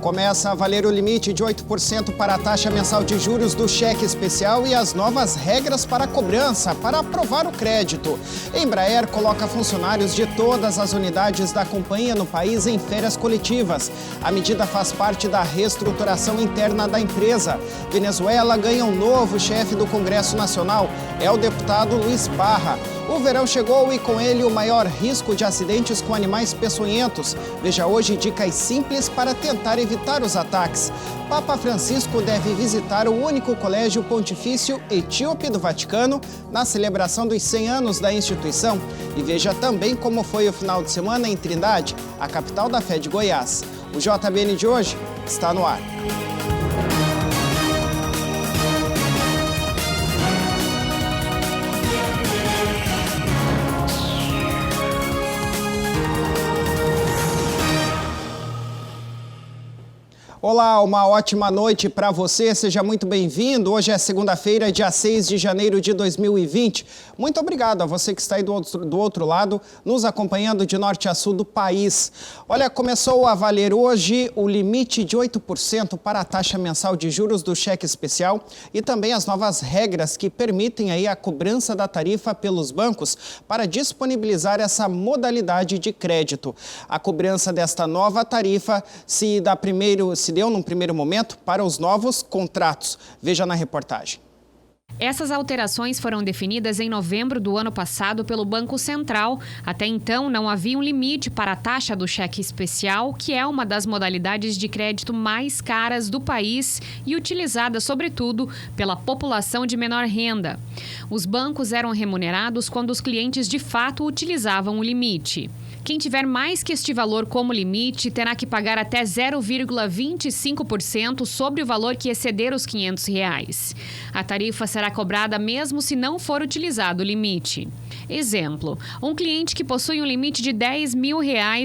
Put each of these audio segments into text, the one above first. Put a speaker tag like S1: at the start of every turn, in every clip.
S1: Começa a valer o limite de 8% para a taxa mensal de juros do cheque especial e as novas regras para a cobrança para aprovar o crédito. Embraer coloca funcionários de todas as unidades da companhia no país em férias coletivas. A medida faz parte da reestruturação interna da empresa. Venezuela ganha um novo chefe do Congresso Nacional, é o deputado Luiz Barra. O verão chegou e com ele o maior risco de acidentes com animais peçonhentos. Veja hoje dicas simples para tentar evitar os ataques. Papa Francisco deve visitar o único colégio pontifício etíope do Vaticano na celebração dos 100 anos da instituição. E veja também como foi o final de semana em Trindade, a capital da fé de Goiás. O JBN de hoje está no ar. Olá, uma ótima noite para você, seja muito bem-vindo. Hoje é segunda-feira, dia 6 de janeiro de 2020. Muito obrigado a você que está aí do outro lado, nos acompanhando de norte a sul do país. Olha, começou a valer hoje o limite de 8% para a taxa mensal de juros do cheque especial e também as novas regras que permitem aí a cobrança da tarifa pelos bancos para disponibilizar essa modalidade de crédito. A cobrança desta nova tarifa se deu num primeiro momento para os novos contratos. Veja na reportagem.
S2: Essas alterações foram definidas em novembro do ano passado pelo Banco Central. Até então, não havia um limite para a taxa do cheque especial, que é uma das modalidades de crédito mais caras do país e utilizada, sobretudo, pela população de menor renda. Os bancos eram remunerados quando os clientes de fato utilizavam o limite. Quem tiver mais que este valor como limite terá que pagar até 0,25% sobre o valor que exceder os R$500. A tarifa será cobrada mesmo se não for utilizado o limite. Exemplo, um cliente que possui um limite de R$10 mil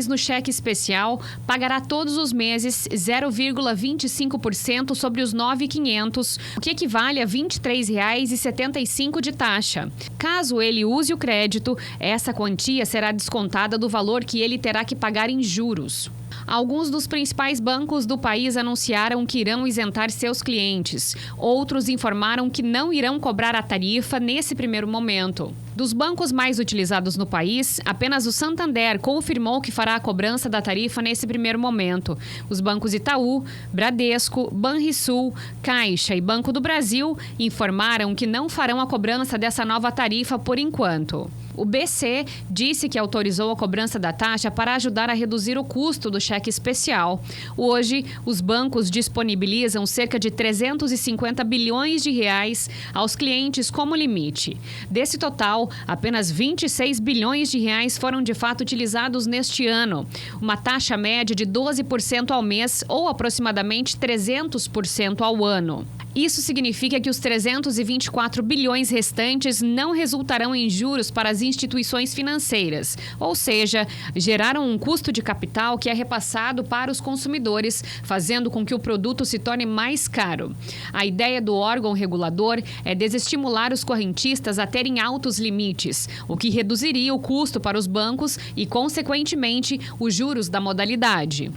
S2: no cheque especial pagará todos os meses 0,25% sobre os R$ 9.500, o que equivale a R$ 23,75 de taxa. Caso ele use o crédito, essa quantia será descontada do valor que ele terá que pagar em juros. Alguns dos principais bancos do país anunciaram que irão isentar seus clientes. Outros informaram que não irão cobrar a tarifa nesse primeiro momento. Dos bancos mais utilizados no país, apenas o Santander confirmou que fará a cobrança da tarifa nesse primeiro momento. Os bancos Itaú, Bradesco, Banrisul, Caixa e Banco do Brasil informaram que não farão a cobrança dessa nova tarifa por enquanto. O BC disse que autorizou a cobrança da taxa para ajudar a reduzir o custo do cheque especial. Hoje, os bancos disponibilizam cerca de 350 bilhões de reais aos clientes como limite. Desse total, apenas 26 bilhões de reais foram de fato utilizados neste ano, uma taxa média de 12% ao mês ou aproximadamente 300% ao ano. Isso significa que os 324 bilhões restantes não resultarão em juros para as instituições financeiras, ou seja, geraram um custo de capital que é repassado para os consumidores, fazendo com que o produto se torne mais caro. A ideia do órgão regulador é desestimular os correntistas a terem altos limites, o que reduziria o custo para os bancos e, consequentemente, os juros da modalidade.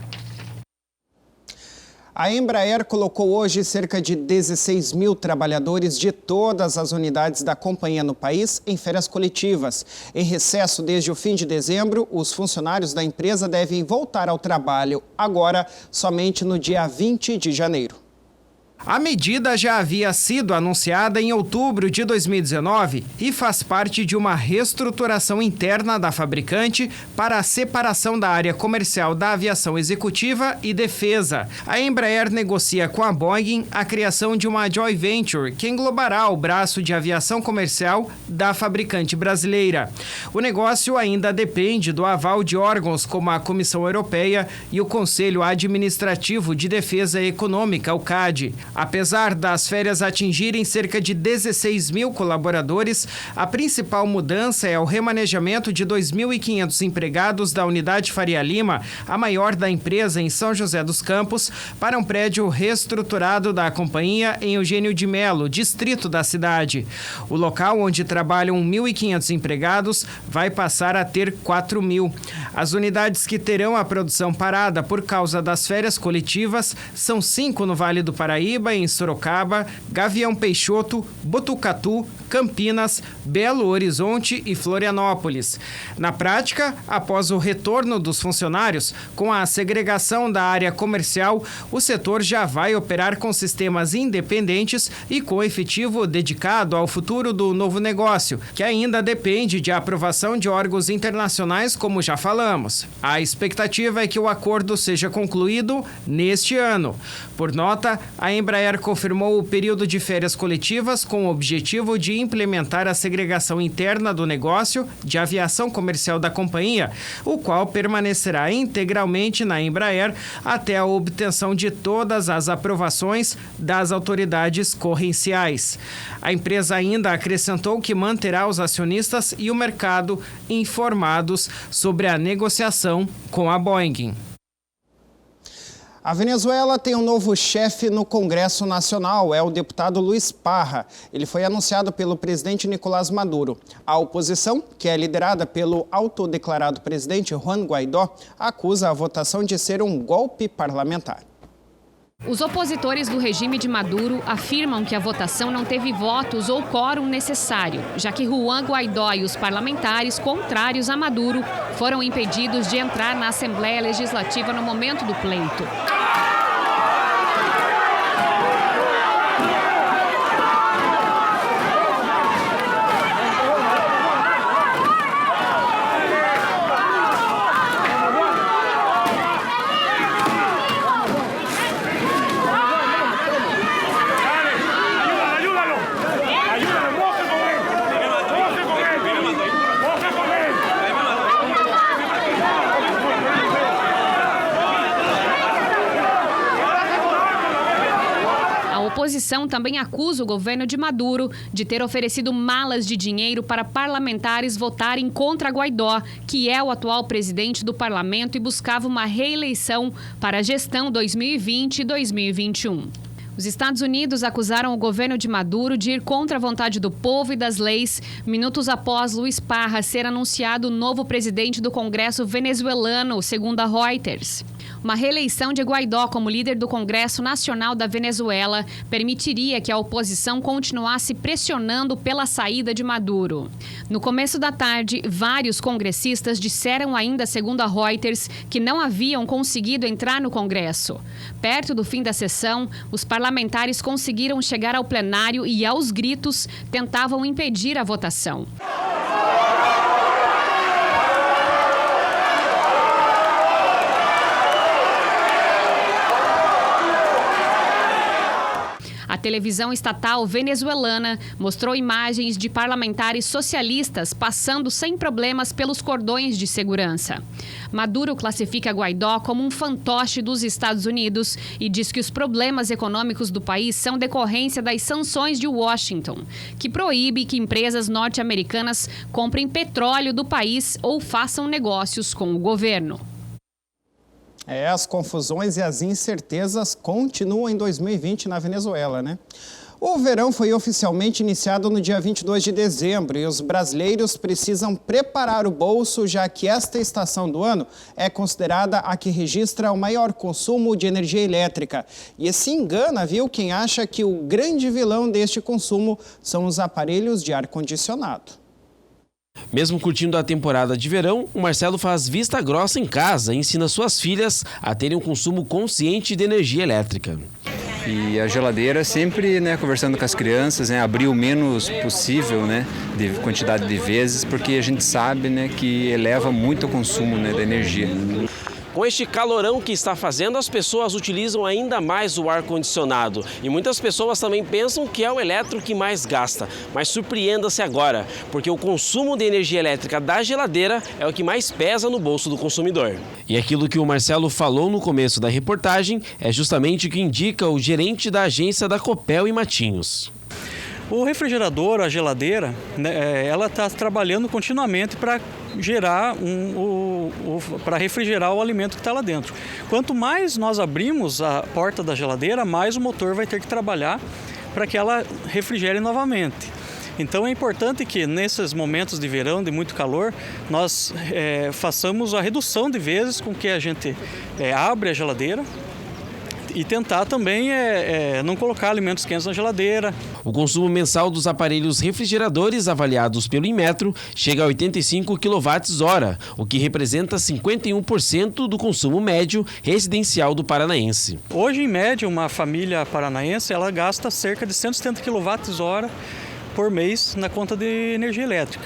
S1: A Embraer colocou hoje cerca de 16 mil trabalhadores de todas as unidades da companhia no país em férias coletivas. Em recesso desde o fim de dezembro, os funcionários da empresa devem voltar ao trabalho agora, somente no dia 20 de janeiro.
S3: A medida já havia sido anunciada em outubro de 2019 e faz parte de uma reestruturação interna da fabricante para a separação da área comercial da aviação executiva e defesa. A Embraer negocia com a Boeing a criação de uma joint venture que englobará o braço de aviação comercial da fabricante brasileira. O negócio ainda depende do aval de órgãos como a Comissão Europeia e o Conselho Administrativo de Defesa Econômica, o CAD. Apesar das férias atingirem cerca de 16 mil colaboradores, a principal mudança é o remanejamento de 2.500 empregados da unidade Faria Lima, a maior da empresa em São José dos Campos, para um prédio reestruturado da companhia em Eugênio de Melo, distrito da cidade. O local onde trabalham 1.500 empregados vai passar a ter 4.000. As unidades que terão a produção parada por causa das férias coletivas são 5 no Vale do Paraíba, em Sorocaba, Gavião Peixoto, Botucatu, Campinas, Belo Horizonte e Florianópolis. Na prática, após o retorno dos funcionários, com a segregação da área comercial, o setor já vai operar com sistemas independentes e com efetivo dedicado ao futuro do novo negócio, que ainda depende de aprovação de órgãos internacionais, como já falamos. A expectativa é que o acordo seja concluído neste ano. Por nota, a Embraer confirmou o período de férias coletivas com o objetivo de implementar a segregação interna do negócio de aviação comercial da companhia, o qual permanecerá integralmente na Embraer até a obtenção de todas as aprovações das autoridades correnciais. A empresa ainda acrescentou que manterá os acionistas e o mercado informados sobre a negociação com a Boeing.
S1: A Venezuela tem um novo chefe no Congresso Nacional, é o deputado Luiz Parra. Ele foi anunciado pelo presidente Nicolás Maduro. A oposição, que é liderada pelo autodeclarado presidente Juan Guaidó, acusa a votação de ser um golpe parlamentar.
S2: Os opositores do regime de Maduro afirmam que a votação não teve votos ou quórum necessário, já que Juan Guaidó e os parlamentares contrários a Maduro foram impedidos de entrar na Assembleia Legislativa no momento do pleito. A oposição também acusa o governo de Maduro de ter oferecido malas de dinheiro para parlamentares votarem contra Guaidó, que é o atual presidente do parlamento e buscava uma reeleição para a gestão 2020 e 2021. Os Estados Unidos acusaram o governo de Maduro de ir contra a vontade do povo e das leis, minutos após Luiz Parra ser anunciado novo presidente do Congresso venezuelano, segundo a Reuters. Uma reeleição de Guaidó como líder do Congresso Nacional da Venezuela permitiria que a oposição continuasse pressionando pela saída de Maduro. No começo da tarde, vários congressistas disseram ainda, segundo a Reuters, que não haviam conseguido entrar no Congresso. Perto do fim da sessão, os parlamentares conseguiram chegar ao plenário e, aos gritos, tentavam impedir a votação. A televisão estatal venezuelana mostrou imagens de parlamentares socialistas passando sem problemas pelos cordões de segurança. Maduro classifica Guaidó como um fantoche dos Estados Unidos e diz que os problemas econômicos do país são decorrência das sanções de Washington, que proíbe que empresas norte-americanas comprem petróleo do país ou façam negócios com o governo.
S1: As confusões e as incertezas continuam em 2020 na Venezuela, né? O verão foi oficialmente iniciado no dia 22 de dezembro e os brasileiros precisam preparar o bolso, já que esta estação do ano é considerada a que registra o maior consumo de energia elétrica. E se engana, viu, quem acha que o grande vilão deste consumo são os aparelhos de ar-condicionado.
S4: Mesmo curtindo a temporada de verão, o Marcelo faz vista grossa em casa e ensina suas filhas a terem um consumo consciente de energia elétrica.
S5: E a geladeira sempre, conversando com as crianças, abrir o menos possível, de quantidade de vezes, porque a gente sabe, que eleva muito o consumo, da energia.
S4: Com este calorão que está fazendo, as pessoas utilizam ainda mais o ar-condicionado. E muitas pessoas também pensam que é o elétrico que mais gasta. Mas surpreenda-se agora, porque o consumo de energia elétrica da geladeira é o que mais pesa no bolso do consumidor. E aquilo que o Marcelo falou no começo da reportagem é justamente o que indica o gerente da agência da Copel em Matinhos.
S6: O refrigerador, a geladeira, né, ela está trabalhando continuamente para gerar para refrigerar o alimento que está lá dentro. Quanto mais nós abrimos a porta da geladeira, mais o motor vai ter que trabalhar para que ela refrigere novamente. Então é importante que nesses momentos de verão, de muito calor, nós façamos a redução de vezes com que a gente abre a geladeira e tentar também não colocar alimentos quentes na geladeira.
S4: O consumo mensal dos aparelhos refrigeradores avaliados pelo Inmetro chega a 85 kWh, o que representa 51% do consumo médio residencial do paranaense.
S6: Hoje, em média, uma família paranaense ela gasta cerca de 170 kWh por mês na conta de energia elétrica.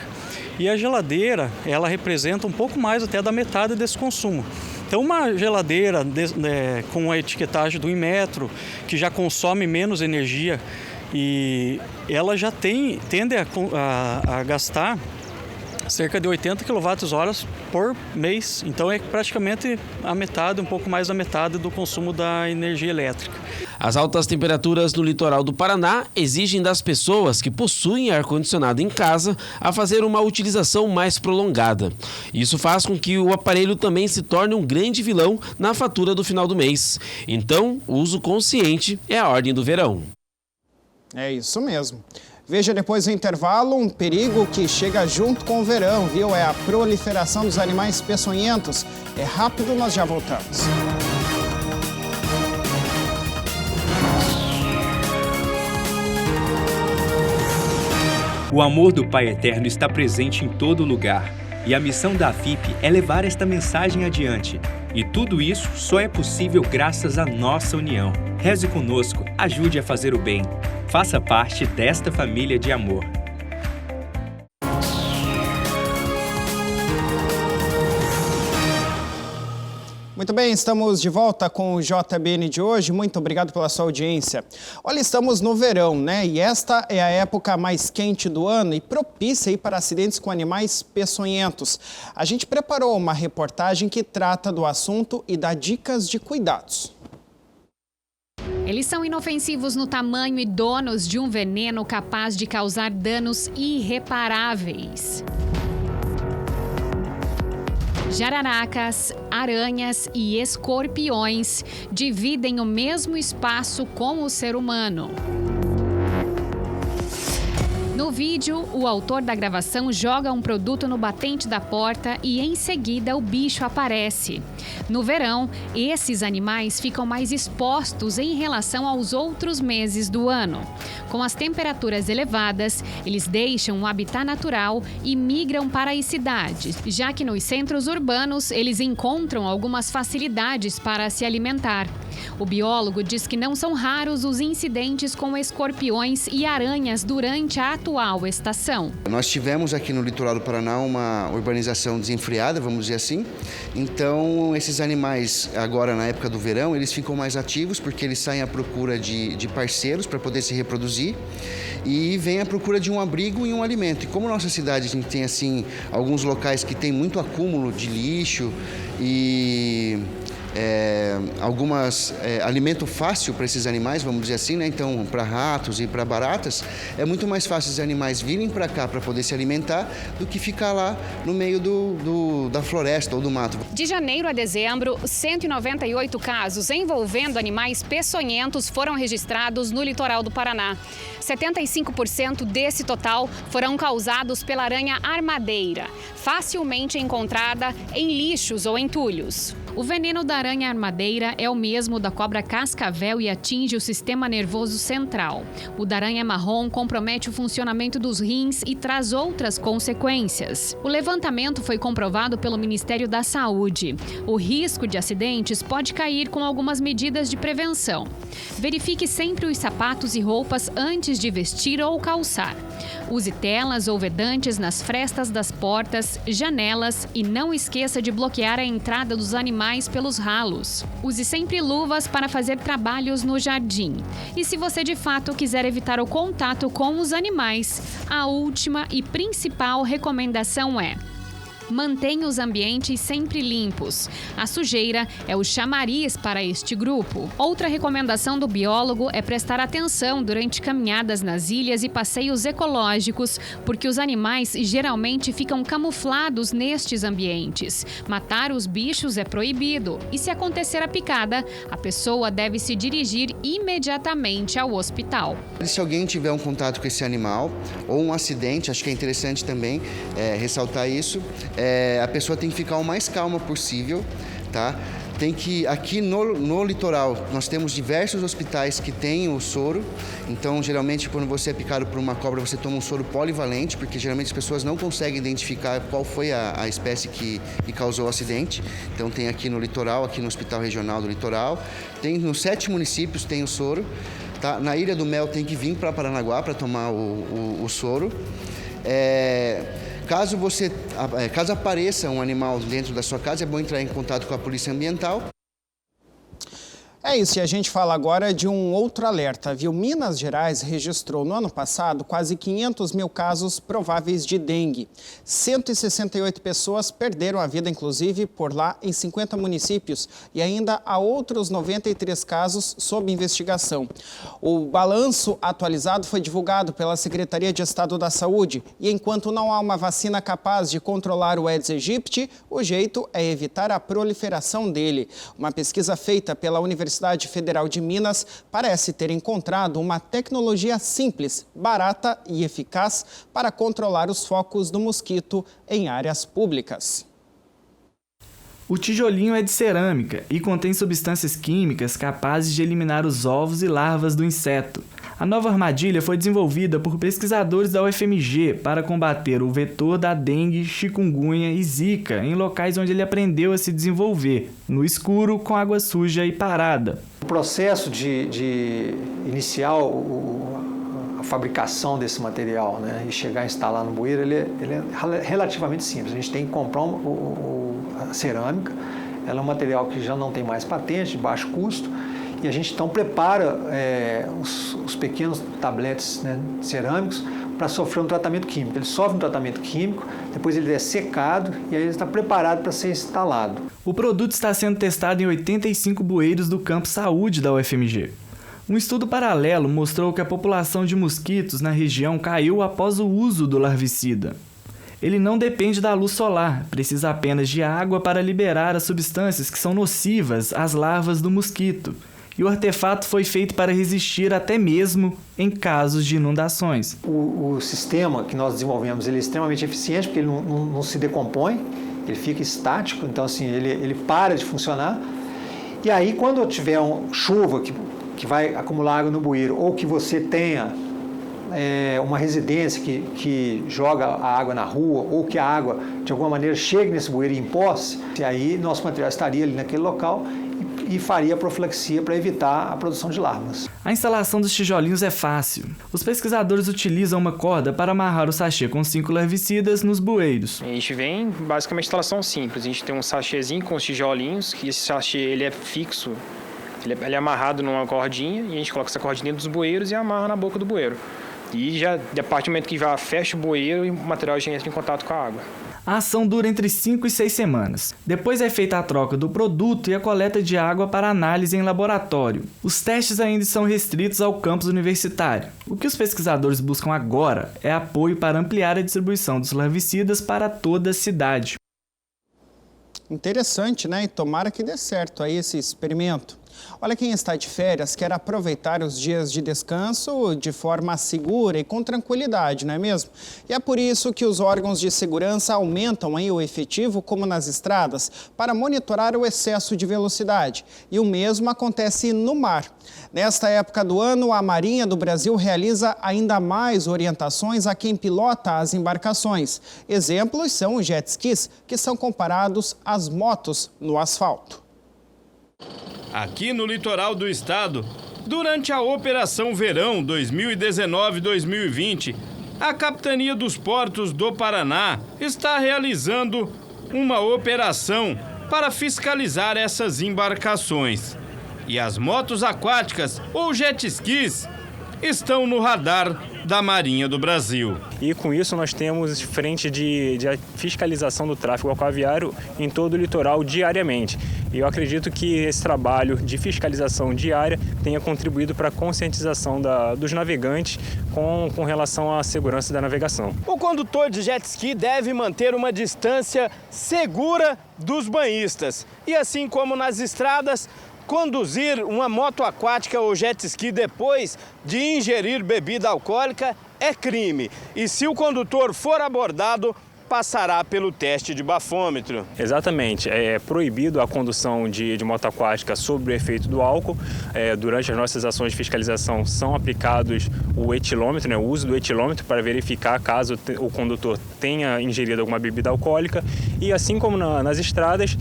S6: E a geladeira, ela representa um pouco mais até da metade desse consumo. Então, uma geladeira com a etiquetagem do Inmetro, que já consome menos energia, e ela já tende a gastar cerca de 80 kWh por mês. Então, é praticamente a metade, um pouco mais da metade do consumo da energia elétrica.
S4: As altas temperaturas no litoral do Paraná exigem das pessoas que possuem ar-condicionado em casa a fazer uma utilização mais prolongada. Isso faz com que o aparelho também se torne um grande vilão na fatura do final do mês. Então, o uso consciente é a ordem do verão.
S1: É isso mesmo. Veja depois do intervalo um perigo que chega junto com o verão, viu? É a proliferação dos animais peçonhentos. É rápido, nós já voltamos.
S7: O amor do Pai Eterno está presente em todo lugar. E a missão da FIP é levar esta mensagem adiante. E tudo isso só é possível graças à nossa união. Reze conosco, ajude a fazer o bem. Faça parte desta família de amor.
S1: Muito bem, estamos de volta com o JBN de hoje. Muito obrigado pela sua audiência. Olha, estamos no verão, né? E esta é a época mais quente do ano e propícia aí para acidentes com animais peçonhentos. A gente preparou uma reportagem que trata do assunto e dá dicas de cuidados.
S2: Eles são inofensivos no tamanho e donos de um veneno capaz de causar danos irreparáveis. Jararacas, aranhas e escorpiões dividem o mesmo espaço com o ser humano. No vídeo, o autor da gravação joga um produto no batente da porta e em seguida o bicho aparece. No verão, esses animais ficam mais expostos em relação aos outros meses do ano. Com as temperaturas elevadas, eles deixam o habitat natural e migram para as cidades, já que nos centros urbanos eles encontram algumas facilidades para se alimentar. O biólogo diz que não são raros os incidentes com escorpiões e aranhas durante a atual estação.
S8: Nós tivemos aqui no litoral do Paraná uma urbanização desenfreada, vamos dizer assim. Então, esses animais, agora na época do verão, eles ficam mais ativos porque eles saem à procura de parceiros para poder se reproduzir e vêm à procura de um abrigo e um alimento. E como nossa cidade a gente tem assim alguns locais que tem muito acúmulo de lixo e alimento fácil para esses animais, vamos dizer assim, né? Então, para ratos e para baratas, é muito mais fácil os animais virem para cá para poder se alimentar do que ficar lá no meio da floresta ou do mato.
S2: De janeiro a dezembro, 198 casos envolvendo animais peçonhentos foram registrados no litoral do Paraná. 75% desse total foram causados pela aranha armadeira, facilmente encontrada em lixos ou entulhos. O veneno da aranha armadeira é o mesmo da cobra cascavel e atinge o sistema nervoso central. O da aranha marrom compromete o funcionamento dos rins e traz outras consequências. O levantamento foi comprovado pelo Ministério da Saúde. O risco de acidentes pode cair com algumas medidas de prevenção. Verifique sempre os sapatos e roupas antes de vestir ou calçar. Use telas ou vedantes nas frestas das portas, janelas e não esqueça de bloquear a entrada dos animais animais pelos ralos. Use sempre luvas para fazer trabalhos no jardim. E se você de fato quiser evitar o contato com os animais, a última e principal recomendação é: mantenha os ambientes sempre limpos. A sujeira é o chamariz para este grupo. Outra recomendação do biólogo é prestar atenção durante caminhadas nas ilhas e passeios ecológicos, porque os animais geralmente ficam camuflados nestes ambientes. Matar os bichos é proibido e, se acontecer a picada, a pessoa deve se dirigir imediatamente ao hospital.
S8: Se alguém tiver um contato com esse animal ou um acidente, acho que é interessante também ressaltar isso. A pessoa tem que ficar o mais calma possível, tá? Tem que, aqui no litoral, nós temos diversos hospitais que têm o soro. Então, geralmente, quando você é picado por uma cobra, você toma um soro polivalente, porque geralmente as pessoas não conseguem identificar qual foi a espécie que causou o acidente. Então, tem aqui no litoral, aqui no Hospital Regional do Litoral. Tem nos 7 municípios tem o soro. Tá? Na Ilha do Mel tem que vir para Paranaguá para tomar o soro. Caso apareça um animal dentro da sua casa, é bom entrar em contato com a Polícia Ambiental.
S1: É isso, e a gente fala agora de um outro alerta, viu? Minas Gerais registrou no ano passado quase 500 mil casos prováveis de dengue. 168 pessoas perderam a vida, inclusive, por lá em 50 municípios. E ainda há outros 93 casos sob investigação. O balanço atualizado foi divulgado pela Secretaria de Estado da Saúde. E enquanto não há uma vacina capaz de controlar o Aedes aegypti, o jeito é evitar a proliferação dele. Uma pesquisa feita pela Universidade Federal de Minas parece ter encontrado uma tecnologia simples, barata e eficaz para controlar os focos do mosquito em áreas públicas.
S9: O tijolinho é de cerâmica e contém substâncias químicas capazes de eliminar os ovos e larvas do inseto. A nova armadilha foi desenvolvida por pesquisadores da UFMG para combater o vetor da dengue, chikungunya e zika em locais onde ele aprendeu a se desenvolver, no escuro, com água suja e parada.
S10: O processo de iniciar a fabricação desse material, né, e chegar a instalar no bueiro, ele é relativamente simples. A gente tem que comprar a cerâmica, ela é um material que já não tem mais patente, de baixo custo, e a gente então prepara os pequenos tabletes, né, cerâmicos para sofrer um tratamento químico. Ele sofre um tratamento químico, depois ele é secado e aí ele está preparado para ser instalado.
S9: O produto está sendo testado em 85 bueiros do Campo Saúde da UFMG. Um estudo paralelo mostrou que a população de mosquitos na região caiu após o uso do larvicida. Ele não depende da luz solar, precisa apenas de água para liberar as substâncias que são nocivas às larvas do mosquito. E o artefato foi feito para resistir até mesmo em casos de inundações.
S10: O sistema que nós desenvolvemos ele é extremamente eficiente, porque ele não se decompõe, ele fica estático, então assim, ele para de funcionar. E aí, quando tiver chuva que vai acumular água no bueiro, ou que você tenha uma residência que joga a água na rua, ou que a água, de alguma maneira, chegue nesse bueiro e emposse, e aí nosso material estaria ali naquele local e faria profilaxia para evitar a produção de larvas.
S9: A instalação dos tijolinhos é fácil. Os pesquisadores utilizam uma corda para amarrar o sachê com 5 larvicidas nos bueiros.
S11: A gente vem, basicamente, instalação simples. A gente tem um sachêzinho com os tijolinhos, que esse sachê ele é fixo, ele é amarrado numa cordinha, e a gente coloca essa cordinha dentro dos bueiros e amarra na boca do bueiro. E já, a partir do momento que já fecha o bueiro, o material já entra em contato com a água.
S9: A ação dura entre 5 e 6 semanas. Depois é feita a troca do produto e a coleta de água para análise em laboratório. Os testes ainda são restritos ao campus universitário. O que os pesquisadores buscam agora é apoio para ampliar a distribuição dos larvicidas para toda a cidade.
S1: Interessante, né? E tomara que dê certo aí esse experimento. Olha, quem está de férias quer aproveitar os dias de descanso de forma segura e com tranquilidade, não é mesmo? E é por isso que os órgãos de segurança aumentam aí o efetivo, como nas estradas, para monitorar o excesso de velocidade. E o mesmo acontece no mar. Nesta época do ano, a Marinha do Brasil realiza ainda mais orientações a quem pilota as embarcações. Exemplos são os jet skis, que são comparados às motos no asfalto.
S12: Aqui no litoral do estado, durante a Operação Verão 2019-2020, a Capitania dos Portos do Paraná está realizando uma operação para fiscalizar essas embarcações. E as motos aquáticas ou jet skis estão no radar da Marinha do Brasil.
S6: E com isso nós temos frente de fiscalização do tráfego aquaviário em todo o litoral diariamente. E eu acredito que esse trabalho de fiscalização diária tenha contribuído para a conscientização dos navegantes com relação à segurança da navegação.
S12: O condutor de jet ski deve manter uma distância segura dos banhistas. E assim como nas estradas, conduzir uma moto aquática ou jet ski depois de ingerir bebida alcoólica é crime. E se o condutor for abordado, passará pelo teste de bafômetro.
S6: Exatamente. É proibido a condução de moto aquática sob o efeito do álcool. Durante as nossas ações de fiscalização são aplicados o etilômetro, né, o uso do etilômetro para verificar caso o condutor tenha ingerido alguma bebida alcoólica. E assim como nas estradas,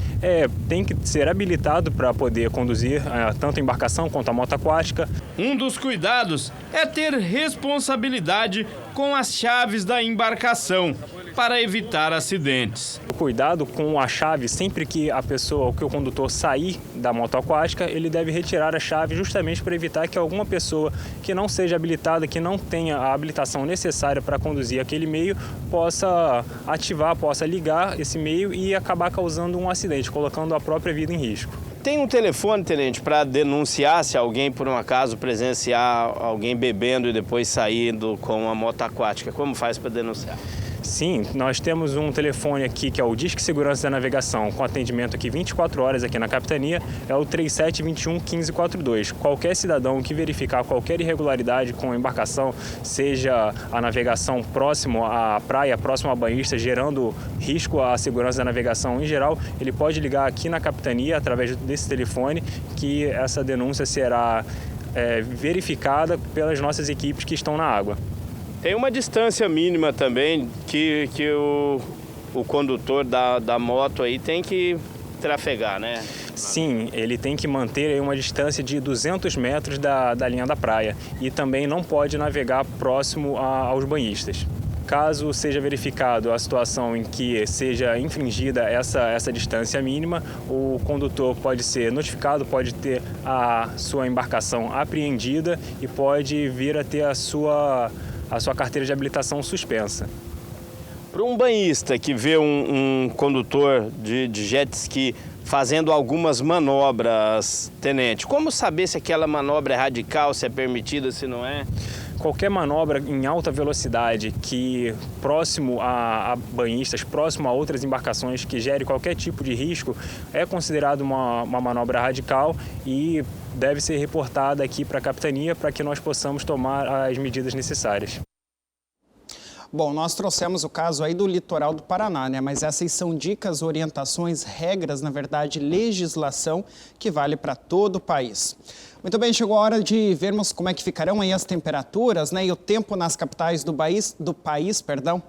S6: tem que ser habilitado para poder conduzir tanto a embarcação quanto a moto aquática.
S12: Um dos cuidados é ter responsabilidade com as chaves da embarcação para evitar acidentes.
S6: Cuidado com a chave, sempre que o condutor sair da moto aquática, ele deve retirar a chave justamente para evitar que alguma pessoa que não seja habilitada, que não tenha a habilitação necessária para conduzir aquele meio, possa ativar, possa ligar esse meio e acabar causando um acidente, colocando a própria vida em risco.
S12: Tem um telefone, tenente, para denunciar se alguém, por um acaso, presenciar alguém bebendo e depois saindo com uma moto aquática? Como faz para denunciar?
S6: Sim, nós temos um telefone aqui que é o Disque Segurança da Navegação, com atendimento aqui 24 horas aqui na capitania, é o 3721-1542. Qualquer cidadão que verificar qualquer irregularidade com a embarcação, seja a navegação próximo à praia, próximo a banhista, gerando risco à segurança da navegação em geral, ele pode ligar aqui na capitania através desse telefone, que essa denúncia será verificada pelas nossas equipes que estão na água.
S12: Tem uma distância mínima também que o condutor da moto aí tem que trafegar, né?
S6: Sim, ele tem que manter uma distância de 200 metros da linha da praia e também não pode navegar próximo aos banhistas. Caso seja verificado a situação em que seja infringida essa distância mínima, o condutor pode ser notificado, pode ter a sua embarcação apreendida e pode vir a ter a sua carteira de habilitação suspensa.
S12: Para um banhista que vê um condutor de jet ski fazendo algumas manobras, tenente, como saber se aquela manobra é radical, se é permitida, se não é?
S6: Qualquer manobra em alta velocidade que próximo a banhistas, próximo a outras embarcações que gere qualquer tipo de risco, é considerado uma manobra radical e deve ser reportada aqui para a capitania para que nós possamos tomar as medidas necessárias.
S1: Bom, nós trouxemos o caso aí do litoral do Paraná, né? Mas essas são dicas, orientações, regras, na verdade, legislação que vale para todo o país. Muito bem, chegou a hora de vermos como é que ficarão aí as temperaturas, né, e o tempo nas capitais do país,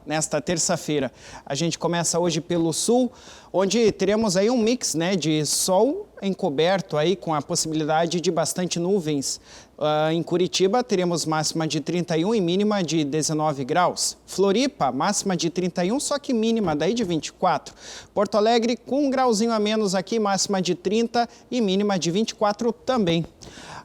S1: nesta terça-feira. A gente começa hoje pelo sul, onde teremos aí um mix, né, de sol encoberto aí com a possibilidade de bastante nuvens. Em Curitiba teremos máxima de 31 e mínima de 19 graus. Floripa, máxima de 31, só que mínima daí de 24. Porto Alegre com um grauzinho a menos aqui, máxima de 30 e mínima de 24 também.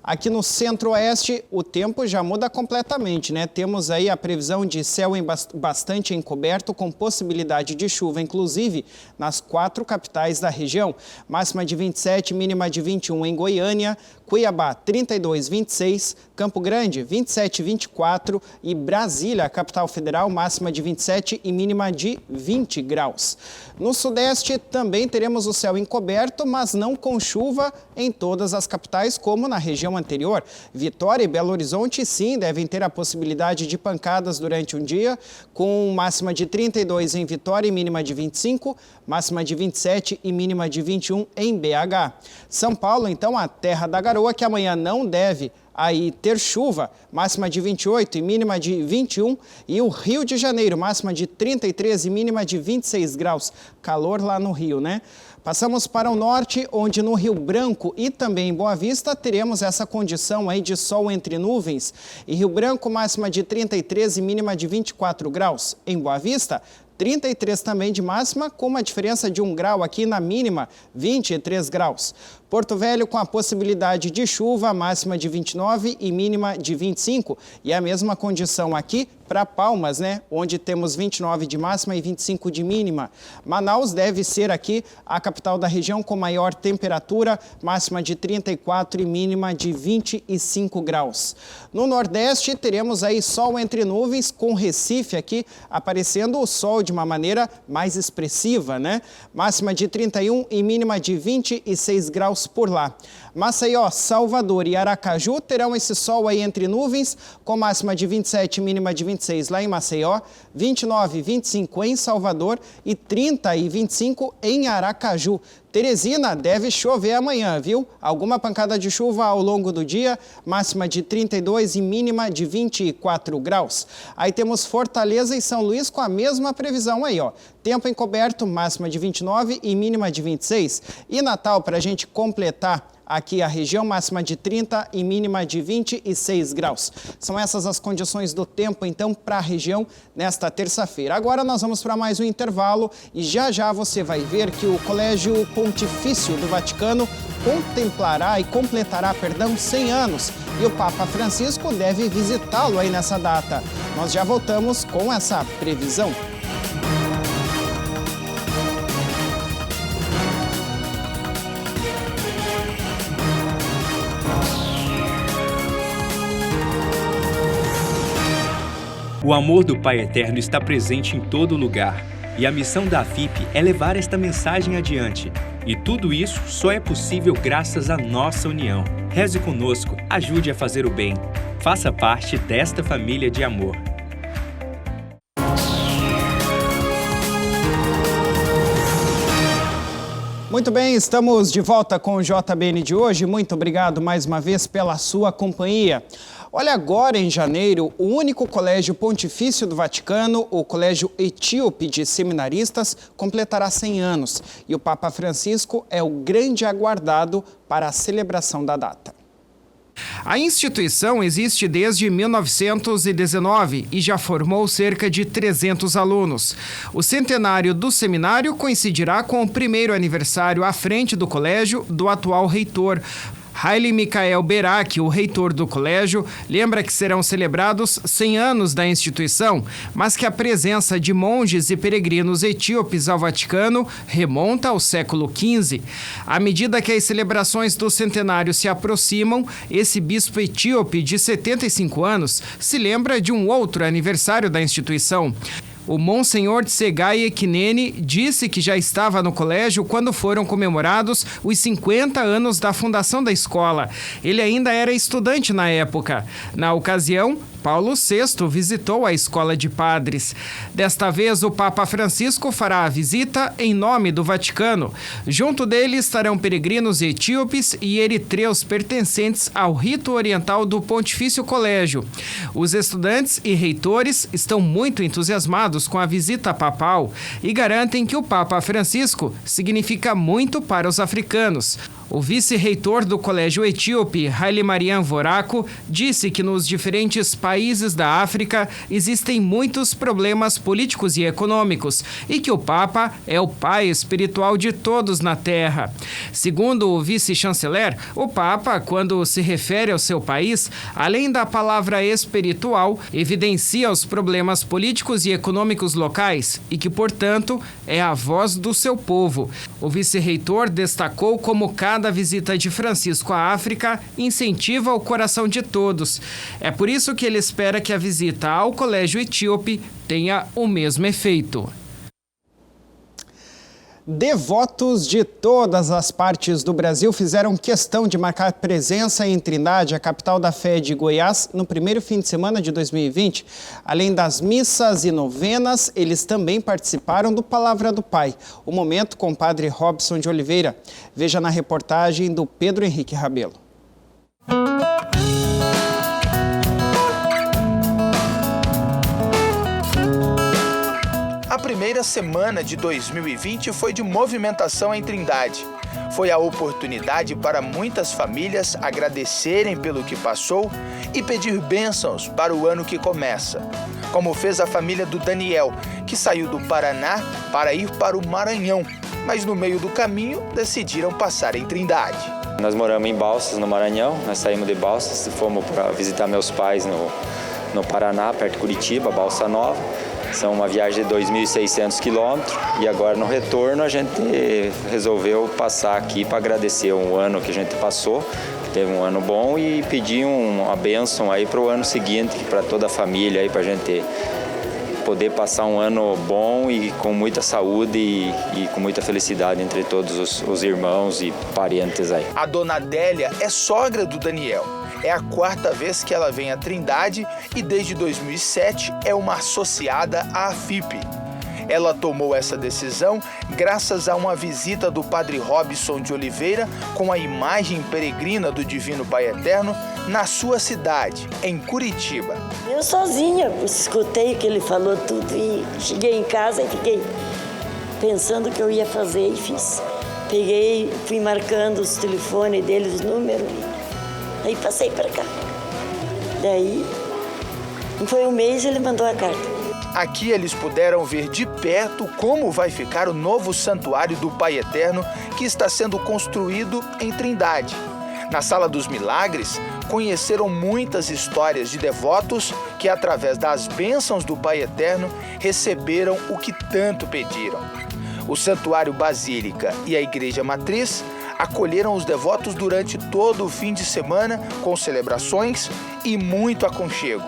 S1: Aqui no centro-oeste, o tempo já muda completamente, né? Temos aí a previsão de céu bastante encoberto, com possibilidade de chuva, inclusive nas 4 capitais da região. Máxima de 27, mínima de 21 em Goiânia, Cuiabá 32, 26, Campo Grande 27, 24 e Brasília, a capital federal, máxima de 27 e mínima de 20 graus. No sudeste também teremos o céu encoberto, mas não com chuva em todas as capitais, como na região anterior. Vitória e Belo Horizonte, sim, devem ter a possibilidade de pancadas durante um dia, com máxima de 32 em Vitória e mínima de 25, máxima de 27 e mínima de 21 em BH. São Paulo, então, a terra da garoa, que amanhã não deve aí ter chuva, máxima de 28 e mínima de 21, e o Rio de Janeiro, máxima de 33 e mínima de 26 graus. Calor lá no Rio, né? Passamos para o norte, onde no Rio Branco e também em Boa Vista teremos essa condição aí de sol entre nuvens. Em Rio Branco, máxima de 33 e mínima de 24 graus. Em Boa Vista, 33 também de máxima, com uma diferença de 1 grau aqui na mínima, 23 graus. Porto Velho com a possibilidade de chuva, máxima de 29 e mínima de 25. E a mesma condição aqui para Palmas, né? Onde temos 29 de máxima e 25 de mínima. Manaus deve ser aqui a capital da região com maior temperatura, máxima de 34 e mínima de 25 graus. No Nordeste teremos aí sol entre nuvens, com Recife aqui aparecendo o sol de uma maneira mais expressiva, né? Máxima de 31 e mínima de 26 graus por lá. Maceió, Salvador e Aracaju terão esse sol aí entre nuvens, com máxima de 27 e mínima de 26 lá em Maceió, 29 e 25 em Salvador e 30 e 25 em Aracaju. Teresina deve chover amanhã, viu? Alguma pancada de chuva ao longo do dia, máxima de 32 e mínima de 24 graus. Aí temos Fortaleza e São Luís com a mesma previsão aí, ó. Tempo encoberto, máxima de 29 e mínima de 26. E Natal, para a gente completar aqui a região, máxima de 30 e mínima de 26 graus. São essas as condições do tempo, então, para a região nesta terça-feira. Agora nós vamos para mais um intervalo e já já você vai ver que o Colégio Pontifício do Vaticano completará 100 anos. E o Papa Francisco deve visitá-lo aí nessa data. Nós já voltamos com essa previsão.
S7: O amor do Pai Eterno está presente em todo lugar, e a missão da FIP é levar esta mensagem adiante. E tudo isso só é possível graças à nossa união. Reze conosco, ajude a fazer o bem. Faça parte desta família de amor.
S1: Muito bem, estamos de volta com o JBN de hoje. Muito obrigado mais uma vez pela sua companhia. Olha, agora em janeiro, o único colégio pontifício do Vaticano, o Colégio Etíope de Seminaristas, completará 100 anos. E o Papa Francisco é o grande aguardado para a celebração da data.
S3: A instituição existe desde 1919 e já formou cerca de 300 alunos. O centenário do seminário coincidirá com o primeiro aniversário à frente do colégio do atual reitor. Haile Michael Berak, o reitor do colégio, lembra que serão celebrados 100 anos da instituição, mas que a presença de monges e peregrinos etíopes ao Vaticano remonta ao século XV. À medida que as celebrações do centenário se aproximam, esse bispo etíope de 75 anos se lembra de um outro aniversário da instituição. O Monsenhor Tsegaye Ekinene disse que já estava no colégio quando foram comemorados os 50 anos da fundação da escola. Ele ainda era estudante na época. Na ocasião, Paulo VI visitou a escola de padres. Desta vez, o Papa Francisco fará a visita em nome do Vaticano. Junto dele estarão peregrinos etíopes e eritreus pertencentes ao rito oriental do Pontifício Colégio. Os estudantes e reitores estão muito entusiasmados com a visita papal e garantem que o Papa Francisco significa muito para os africanos. O vice-reitor do Colégio Etíope, Haile Mariam Vorako, disse que nos diferentes países da África existem muitos problemas políticos e econômicos e que o Papa é o pai espiritual de todos na Terra. Segundo o vice-chanceler, o Papa, quando se refere ao seu país, além da palavra espiritual, evidencia os problemas políticos e econômicos locais e que, portanto, é a voz do seu povo. O vice-reitor destacou como cada visita de Francisco à África incentiva o coração de todos. É por isso que ele espera que a visita ao Colégio Etíope tenha o mesmo efeito.
S1: Devotos de todas as partes do Brasil fizeram questão de marcar presença em Trindade, a capital da fé de Goiás, no primeiro fim de semana de 2020. Além das missas e novenas, eles também participaram do Palavra do Pai, o momento com o padre Robson de Oliveira. Veja na reportagem do Pedro Henrique Rabelo.
S13: A primeira semana de 2020 foi de movimentação em Trindade. Foi a oportunidade para muitas famílias agradecerem pelo que passou e pedir bênçãos para o ano que começa. como fez a família do Daniel, que saiu do Paraná para ir para o Maranhão, mas no meio do caminho decidiram passar em Trindade.
S14: Nós moramos em Balsas, no Maranhão, nós saímos de Balsas e fomos para visitar meus pais no Paraná, perto de Curitiba, Balsa Nova. São uma viagem de 2.600 quilômetros e agora no retorno a gente resolveu passar aqui para agradecer um ano que a gente passou, que teve um ano bom, e pedir uma bênção aí para o ano seguinte, para toda a família, aí para a gente poder passar um ano bom e com muita saúde e com muita felicidade entre todos os irmãos e parentes aí.
S13: A dona Adélia é sogra do Daniel. É a 4ª vez que ela vem à Trindade e desde 2007 é uma associada à FIP. Ela tomou essa decisão graças a uma visita do padre Robson de Oliveira com a imagem peregrina do Divino Pai Eterno na sua cidade, em Curitiba.
S15: Eu sozinha escutei o que ele falou tudo e cheguei em casa e fiquei pensando o que eu ia fazer e fiz. Peguei, fui marcando os telefones dele, os números, aí passei para cá. Daí, não foi um mês, ele mandou a carta.
S13: Aqui eles puderam ver de perto como vai ficar o novo santuário do Pai Eterno que está sendo construído em Trindade. Na Sala dos Milagres, conheceram muitas histórias de devotos que, através das bênçãos do Pai Eterno, receberam o que tanto pediram. O Santuário Basílica e a Igreja Matriz acolheram os devotos durante todo o fim de semana com celebrações e muito aconchego.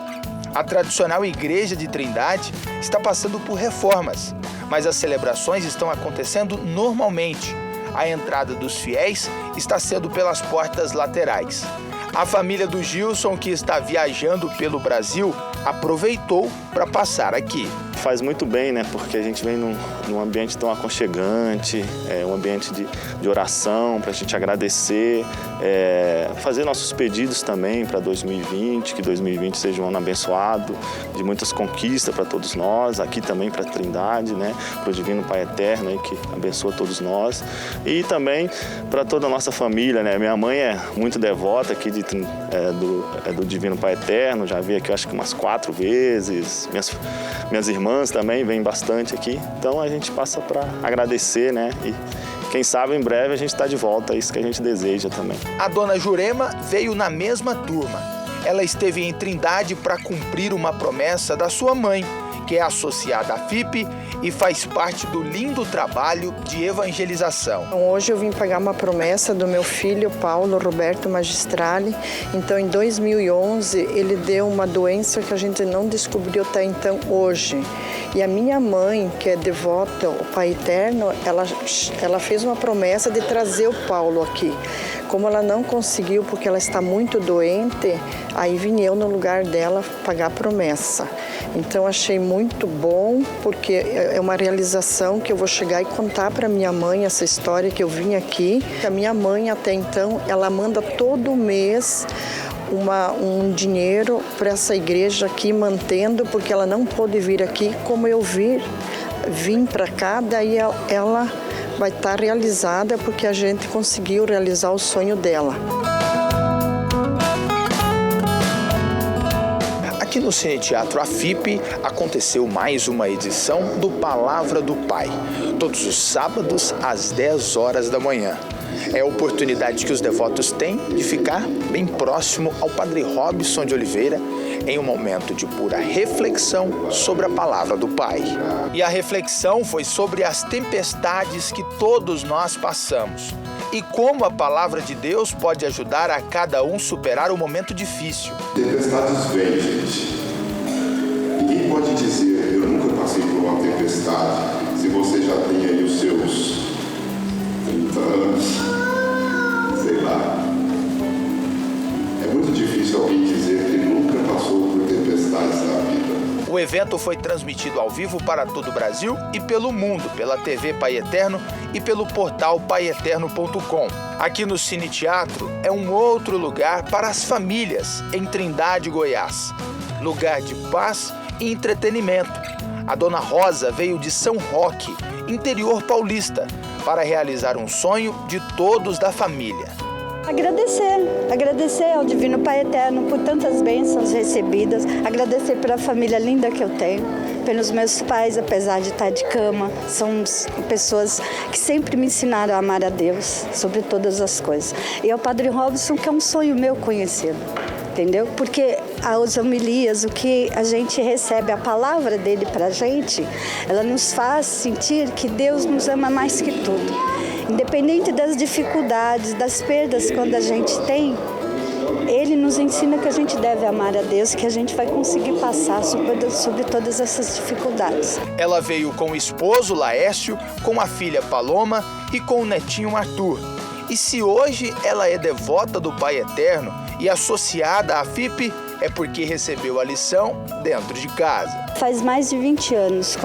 S13: A tradicional Igreja de Trindade está passando por reformas, mas as celebrações estão acontecendo normalmente. A entrada dos fiéis está sendo pelas portas laterais. A família do Gilson, que está viajando pelo Brasil, aproveitou para passar aqui.
S16: Faz muito bem, né? Porque a gente vem num ambiente tão aconchegante, um ambiente de oração, para a gente agradecer, fazer nossos pedidos também para 2020, que 2020 seja um ano abençoado, de muitas conquistas para todos nós, aqui também para a Trindade, né? Para o Divino Pai Eterno, aí, que abençoa todos nós, e também para toda a nossa família, né? Minha mãe é muito devota aqui do Divino Pai Eterno, já veio aqui acho que umas 4 vezes, minhas irmãs também vêm bastante aqui, então a gente passa para agradecer, né? E quem sabe em breve a gente está de volta, é isso que a gente deseja também.
S13: A dona Jurema veio na mesma turma. Ela esteve em Trindade para cumprir uma promessa da sua mãe, que é associada à FIP e faz parte do lindo trabalho de evangelização.
S17: Hoje eu vim pagar uma promessa do meu filho, Paulo Roberto Magistrali. Então, em 2011, ele deu uma doença que a gente não descobriu até então hoje. E a minha mãe, que é devota ao Pai Eterno, ela fez uma promessa de trazer o Paulo aqui. Como ela não conseguiu, porque ela está muito doente, aí vim eu no lugar dela pagar a promessa. Então achei muito bom, porque é uma realização que eu vou chegar e contar para minha mãe essa história que eu vim aqui. A minha mãe até então, ela manda todo mês um dinheiro para essa igreja aqui, mantendo, porque ela não pôde vir aqui. Como eu vim para cá, daí ela vai estar realizada, porque a gente conseguiu realizar o sonho dela.
S13: Aqui no Cine Teatro AFIP aconteceu mais uma edição do Palavra do Pai, todos os sábados às 10 horas da manhã. É a oportunidade que os devotos têm de ficar bem próximo ao Padre Robson de Oliveira em um momento de pura reflexão sobre a Palavra do Pai. E a reflexão foi sobre as tempestades que todos nós passamos e como a Palavra de Deus pode ajudar a cada um superar o momento difícil.
S18: Tempestades vêm, gente. Ninguém pode dizer, eu nunca passei por uma tempestade, se você já tem aí os seus 30 anos, sei lá. É muito difícil alguém dizer que nunca passou por tempestades na vida.
S13: O evento foi transmitido ao vivo para todo o Brasil e pelo mundo, pela TV Pai Eterno e pelo portal paieterno.com. Aqui no Cine Teatro é um outro lugar para as famílias em Trindade, Goiás. Lugar de paz e entretenimento. A dona Rosa veio de São Roque, interior paulista, para realizar um sonho de todos da família.
S19: Agradecer ao Divino Pai Eterno por tantas bênçãos recebidas, agradecer pela família linda que eu tenho, pelos meus pais, apesar de estar de cama, são pessoas que sempre me ensinaram a amar a Deus sobre todas as coisas. E ao Padre Robson, que é um sonho meu conhecê-lo, entendeu? Porque as homilias, o que a gente recebe, a palavra dele para a gente, ela nos faz sentir que Deus nos ama mais que tudo. Independente das dificuldades, das perdas quando a gente tem, ele nos ensina que a gente deve amar a Deus, que a gente vai conseguir passar sobre todas essas dificuldades.
S13: Ela veio com o esposo Laércio, com a filha Paloma e com o netinho Arthur. E se hoje ela é devota do Pai Eterno e associada à FIP, é porque recebeu a lição dentro de casa.
S19: Faz mais de 20 anos,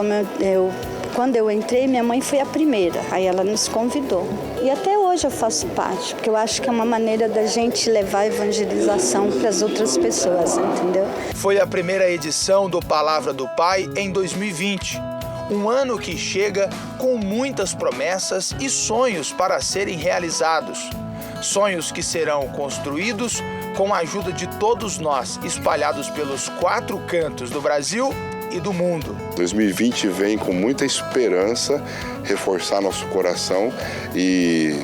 S19: quando eu entrei, minha mãe foi a primeira, aí ela nos convidou. E até hoje eu faço parte, porque eu acho que é uma maneira da gente levar a evangelização para as outras pessoas, entendeu?
S13: Foi a primeira edição do Palavra do Pai em 2020. Um ano que chega com muitas promessas e sonhos para serem realizados. Sonhos que serão construídos com a ajuda de todos nós, espalhados pelos 4 cantos do Brasil e do mundo.
S18: 2020 vem com muita esperança, reforçar nosso coração, e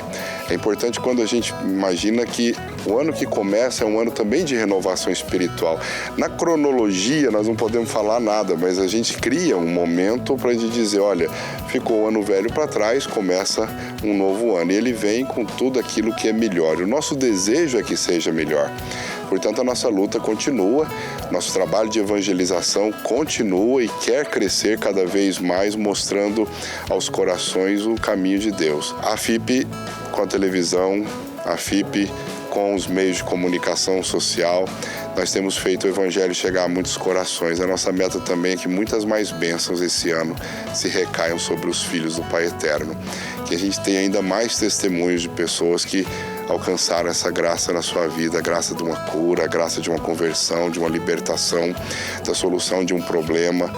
S18: é importante quando a gente imagina que o ano que começa é um ano também de renovação espiritual. Na cronologia nós não podemos falar nada, mas a gente cria um momento para a gente dizer, olha, ficou o ano velho para trás, começa um novo ano. E ele vem com tudo aquilo que é melhor. O nosso desejo é que seja melhor. Portanto, a nossa luta continua, nosso trabalho de evangelização continua e quer crescer cada vez mais, mostrando aos corações o caminho de Deus. A FIP com a televisão, a FIP com os meios de comunicação social, nós temos feito o Evangelho chegar a muitos corações. A nossa meta também é que muitas mais bênçãos esse ano se recaiam sobre os filhos do Pai Eterno. Que a gente tenha ainda mais testemunhos de pessoas que alcançaram essa graça na sua vida, a graça de uma cura, a graça de uma conversão, de uma libertação, da solução de um problema.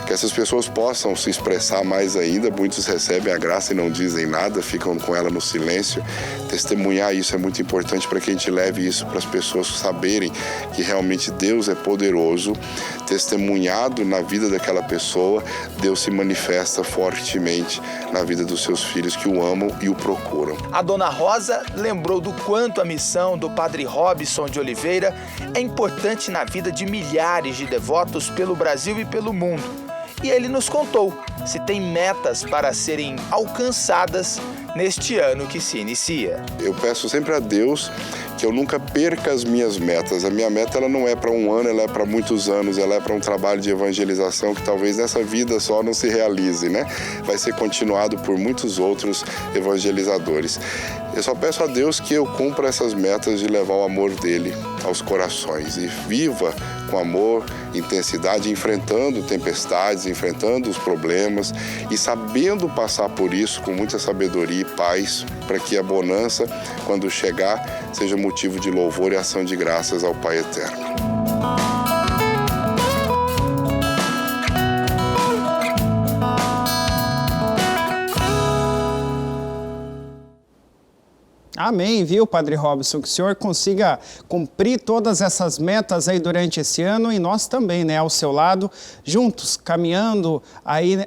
S18: Que essas pessoas possam se expressar mais ainda. Muitos recebem a graça e não dizem nada, ficam com ela no silêncio. Testemunhar isso é muito importante para que a gente leve isso para as pessoas saberem que realmente Deus é poderoso. Testemunhado na vida daquela pessoa, Deus se manifesta fortemente na vida dos seus filhos que o amam e o procuram.
S13: A dona Rosa lembrou do quanto a missão do Padre Robson de Oliveira é importante na vida de milhares de devotos pelo Brasil e pelo mundo. E ele nos contou se tem metas para serem alcançadas neste ano que se inicia.
S18: Eu peço sempre a Deus que eu nunca perca as minhas metas. A minha meta ela não é para um ano, ela é para muitos anos, ela é para um trabalho de evangelização que talvez nessa vida só não se realize, né? Vai ser continuado por muitos outros evangelizadores. Eu só peço a Deus que eu cumpra essas metas de levar o amor dele aos corações e viva com amor, intensidade, enfrentando tempestades, enfrentando os problemas e sabendo passar por isso com muita sabedoria e paz, para que a bonança, quando chegar, seja motivo de louvor e ação de graças ao Pai Eterno.
S1: Amém, viu, Padre Robson? Que o senhor consiga cumprir todas essas metas aí durante esse ano e nós também, né, ao seu lado, juntos, caminhando aí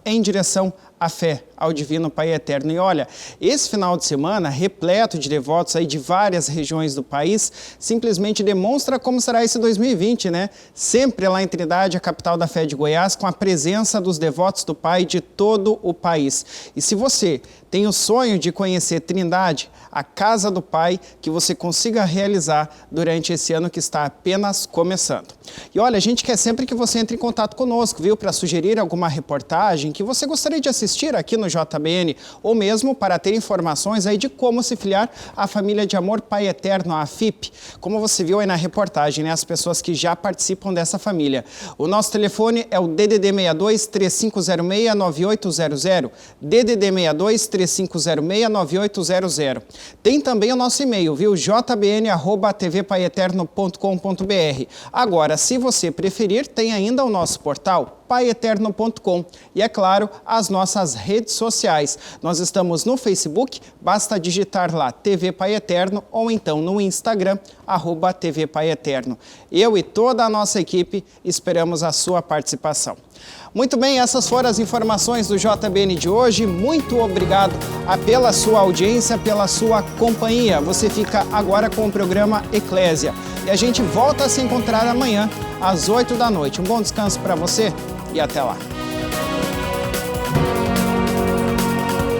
S1: em direção à fé, ao Divino Pai Eterno. E olha, esse final de semana, repleto de devotos aí de várias regiões do país, simplesmente demonstra como será esse 2020, né? Sempre lá em Trindade, a capital da fé de Goiás, com a presença dos devotos do Pai de todo o país. E se você tem o sonho de conhecer Trindade, a Casa do Pai, que você consiga realizar durante esse ano que está apenas começando. E olha, a gente quer sempre que você entre em contato conosco, viu? Para sugerir alguma reportagem que você gostaria de assistir aqui no JBN, ou mesmo para ter informações aí de como se filiar à família de amor Pai Eterno, a FIP. Como você viu aí na reportagem, né? As pessoas que já participam dessa família. O nosso telefone é o DDD 62 3506 9800, DDD 62 3506 9800. Tem também o nosso e-mail, viu? jbn@tvpaieterno.com.br. Agora, se você preferir, tem ainda o nosso portal paieternno.com e, é claro, as nossas redes sociais. Nós estamos no Facebook, basta digitar lá TV Pai Eterno ou então no Instagram, @TV Pai Eterno. Eu e toda a nossa equipe esperamos a sua participação. Muito bem, essas foram as informações do JBN de hoje. Muito obrigado pela sua audiência, pela sua companhia. Você fica agora com o programa Eclésia. E a gente volta a se encontrar amanhã, às 8 da noite. Um bom descanso para você e até lá.